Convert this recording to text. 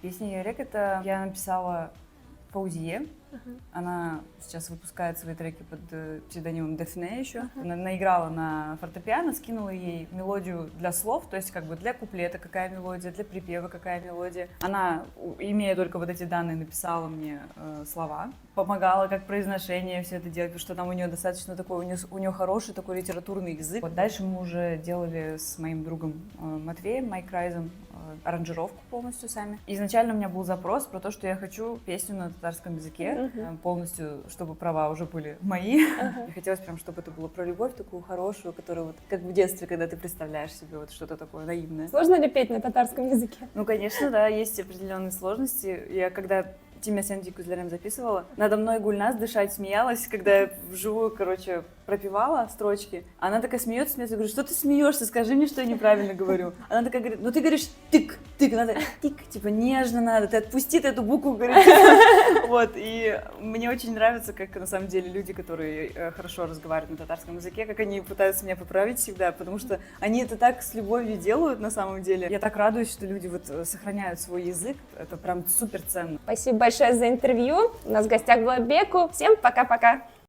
Песня «Ярек» — это я написала Фаузие. Она сейчас выпускает свои треки под псевдонимом Дефне еще. Она наиграла на фортепиано, скинула ей мелодию для слов, то есть как бы для куплета какая мелодия, для припева какая мелодия. Она, имея только вот эти данные, написала мне слова, помогала как произношение все это делать, потому что там у нее достаточно такой, у нее хороший такой литературный язык. Вот дальше мы уже делали с моим другом Матвеем, Майк Райзом, аранжировку полностью сами. Изначально у меня был запрос про то, что я хочу песню на татарском языке, полностью, чтобы права уже были мои. И хотелось прям, чтобы это было про любовь такую хорошую, которую вот как в детстве, когда ты представляешь себе вот что-то такое наивное. Сложно ли петь на татарском языке? Ну, конечно, да, есть определенные сложности. Я когда Тиме Сенди Кузлярем записывала, надо мной Гульназ дышать смеялась, когда я вживую, короче, пропевала строчки. Она такая смеется, я говорю, что ты смеешься, скажи мне, что я неправильно говорю. Она такая говорит, ну ты говоришь тык, тык, надо тык, типа нежно надо, ты отпусти эту букву, говорит. Вот, и мне очень нравится, как на самом деле люди, которые хорошо разговаривают на татарском языке, как они пытаются меня поправить всегда, потому что они это так с любовью делают на самом деле. Я так радуюсь, что люди вот сохраняют свой язык, это прям супер ценно. Спасибо большое за интервью. У нас в гостях была Беку. Всем пока-пока.